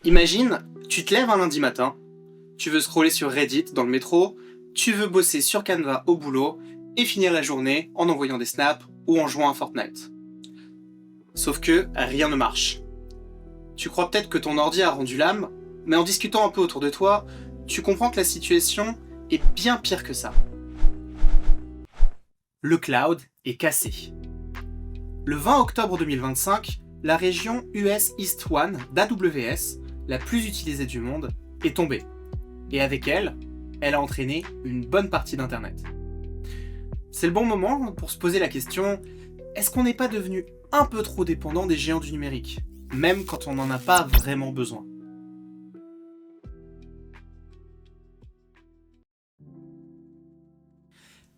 Imagine, tu te lèves un lundi matin, tu veux scroller sur Reddit dans le métro, tu veux bosser sur Canva au boulot et finir la journée en envoyant des snaps ou en jouant à Fortnite. Sauf que rien ne marche. Tu crois peut-être que ton ordi a rendu l'âme, mais en discutant un peu autour de toi, tu comprends que la situation est bien pire que ça. Le cloud est cassé. Le 20 octobre 2025, la région US East 1 d'AWS, la plus utilisée du monde, est tombée. Et avec elle, elle a entraîné une bonne partie d'Internet. C'est le bon moment pour se poser la question, est-ce qu'on n'est pas devenu un peu trop dépendant des géants du numérique, même quand on n'en a pas vraiment besoin?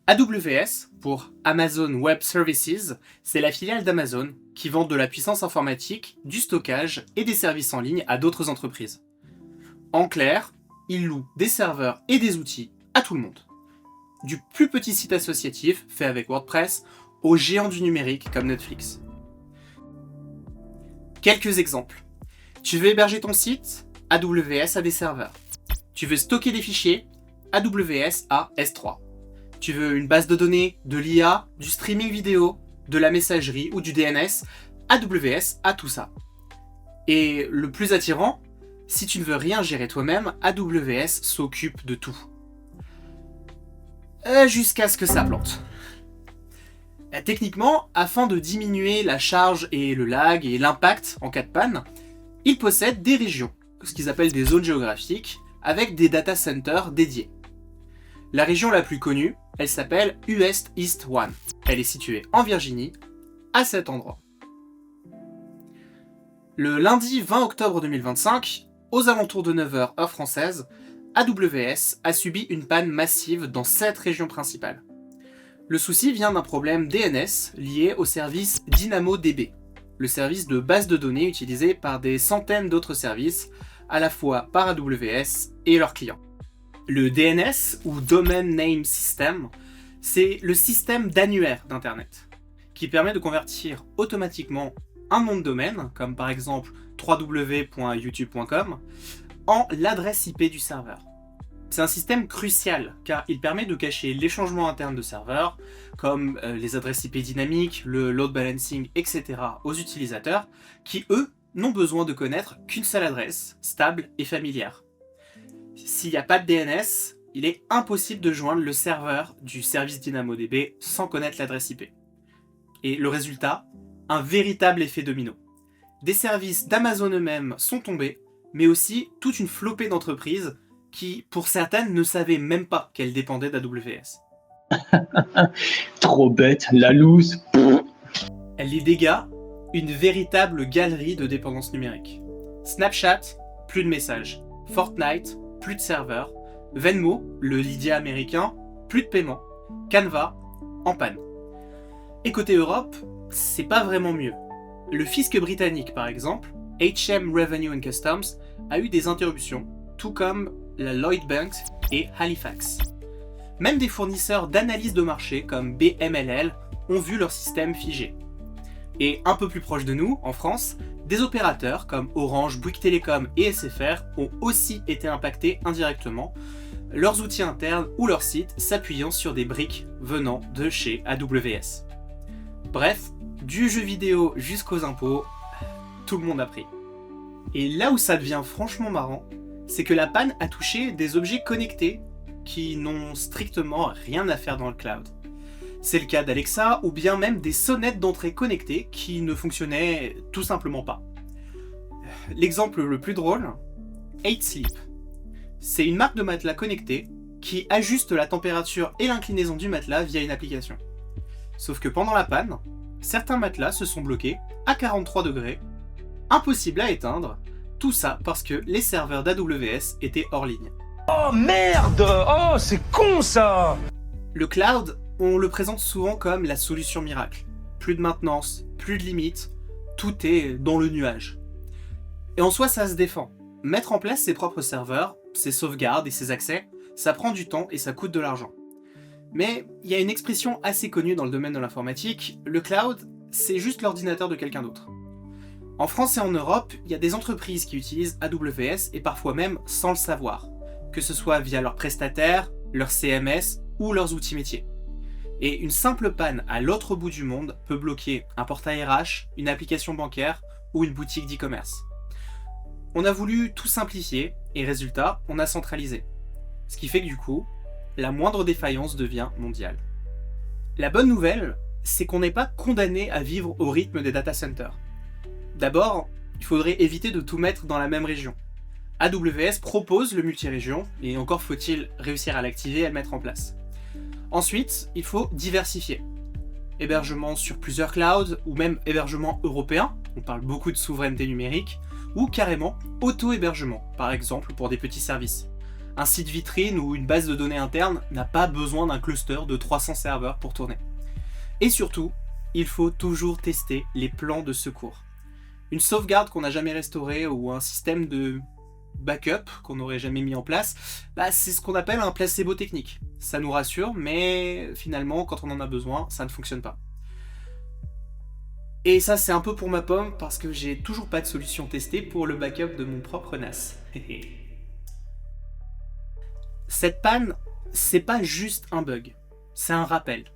AWS, pour Amazon Web Services, c'est la filiale d'Amazon qui vend de la puissance informatique, du stockage et des services en ligne à d'autres entreprises. En clair, ils louent des serveurs et des outils à tout le monde. Du plus petit site associatif fait avec WordPress aux géants du numérique comme Netflix. Quelques exemples. Tu veux héberger ton site? AWS a des serveurs. Tu veux stocker des fichiers? AWS a S3. Tu veux une base de données, de l'IA, du streaming vidéo, de la messagerie ou du DNS? AWS a tout ça. Et le plus attirant, si tu ne veux rien gérer toi-même, AWS s'occupe de tout. Jusqu'à ce que ça plante. Techniquement, afin de diminuer la charge et le lag et l'impact en cas de panne, ils possèdent des régions, ce qu'ils appellent des zones géographiques, avec des data centers dédiés. La région la plus connue, elle s'appelle US East 1. Elle est située en Virginie, à cet endroit. Le lundi 20 octobre 2025, aux alentours de 9h heure française, AWS a subi une panne massive dans 7 régions principales. Le souci vient d'un problème DNS lié au service DynamoDB, le service de base de données utilisé par des centaines d'autres services, à la fois par AWS et leurs clients. Le DNS, ou Domain Name System, c'est le système d'annuaire d'Internet, qui permet de convertir automatiquement un nom de domaine, comme par exemple www.youtube.com, en l'adresse IP du serveur. C'est un système crucial, car il permet de cacher les changements internes de serveurs, comme les adresses IP dynamiques, le load balancing, etc. aux utilisateurs, qui eux n'ont besoin de connaître qu'une seule adresse, stable et familière. S'il n'y a pas de DNS, il est impossible de joindre le serveur du service DynamoDB sans connaître l'adresse IP. Et le résultat, un véritable effet domino. Des services d'Amazon eux-mêmes sont tombés, mais aussi toute une flopée d'entreprises qui, pour certaines, ne savaient même pas qu'elles dépendaient d'AWS. Trop bête, la loose. Les dégâts, une véritable galerie de dépendance numérique. Snapchat, plus de messages. Fortnite, plus de serveurs. Venmo, le Lydia américain, plus de paiement. Canva, en panne. Et côté Europe, c'est pas vraiment mieux. Le fisc britannique, par exemple, HM Revenue and Customs, a eu des interruptions, tout comme la Lloyds Bank et Halifax. Même des fournisseurs d'analyse de marché comme BMLL ont vu leur système figé. Et un peu plus proche de nous, en France, des opérateurs comme Orange, Bouygues Télécom et SFR ont aussi été impactés indirectement, leurs outils internes ou leurs sites s'appuyant sur des briques venant de chez AWS. Bref, du jeu vidéo jusqu'aux impôts, tout le monde a pris. Et là où ça devient franchement marrant, c'est que la panne a touché des objets connectés qui n'ont strictement rien à faire dans le cloud. C'est le cas d'Alexa ou bien même des sonnettes d'entrée connectées qui ne fonctionnaient tout simplement pas. L'exemple le plus drôle, 8 Sleep. C'est une marque de matelas connecté qui ajuste la température et l'inclinaison du matelas via une application. Sauf que pendant la panne, certains matelas se sont bloqués à 43 degrés, impossible à éteindre, tout ça parce que les serveurs d'AWS étaient hors ligne. Oh merde! Oh, c'est con ça! Le cloud, on le présente souvent comme la solution miracle. Plus de maintenance, plus de limites, tout est dans le nuage. Et en soi, ça se défend. Mettre en place ses propres serveurs, ses sauvegardes et ses accès, ça prend du temps et ça coûte de l'argent. Mais il y a une expression assez connue dans le domaine de l'informatique, le cloud, c'est juste l'ordinateur de quelqu'un d'autre. En France et en Europe, il y a des entreprises qui utilisent AWS et parfois même sans le savoir, que ce soit via leurs prestataires, leur CMS ou leurs outils métiers. Et une simple panne à l'autre bout du monde peut bloquer un portail RH, une application bancaire ou une boutique d'e-commerce. On a voulu tout simplifier et résultat, on a centralisé. Ce qui fait que du coup, la moindre défaillance devient mondiale. La bonne nouvelle, c'est qu'on n'est pas condamné à vivre au rythme des data centers. D'abord, il faudrait éviter de tout mettre dans la même région. AWS propose le multi-région, et encore faut-il réussir à l'activer et à le mettre en place. Ensuite, il faut diversifier. Hébergement sur plusieurs clouds, ou même hébergement européen, on parle beaucoup de souveraineté numérique, ou carrément auto-hébergement, par exemple pour des petits services. Un site vitrine ou une base de données interne n'a pas besoin d'un cluster de 300 serveurs pour tourner. Et surtout, il faut toujours tester les plans de secours. Une sauvegarde qu'on n'a jamais restaurée ou un système de backup qu'on n'aurait jamais mis en place, c'est ce qu'on appelle un placebo technique. Ça nous rassure, mais finalement, quand on en a besoin, ça ne fonctionne pas. Et ça, c'est un peu pour ma pomme, parce que j'ai toujours pas de solution testée pour le backup de mon propre NAS. Cette panne, c'est pas juste un bug, c'est un rappel.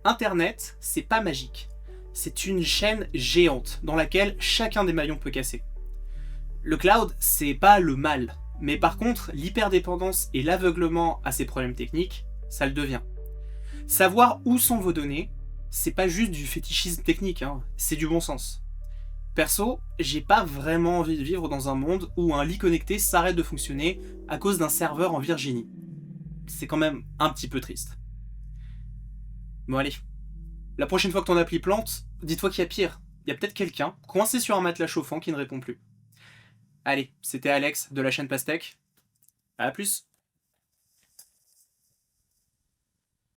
Internet, c'est pas magique. C'est une chaîne géante dans laquelle chacun des maillons peut casser. Le cloud, c'est pas le mal, mais par contre, l'hyperdépendance et l'aveuglement à ces problèmes techniques, ça le devient. Savoir où sont vos données, c'est pas juste du fétichisme technique, c'est du bon sens. Perso, j'ai pas vraiment envie de vivre dans un monde où un lit connecté s'arrête de fonctionner à cause d'un serveur en Virginie. C'est quand même un petit peu triste. Bon allez, la prochaine fois que ton appli plante, dis-toi qu'il y a pire. Il y a peut-être quelqu'un coincé sur un matelas chauffant qui ne répond plus. Allez, c'était Alex de la chaîne Pastèque. À plus.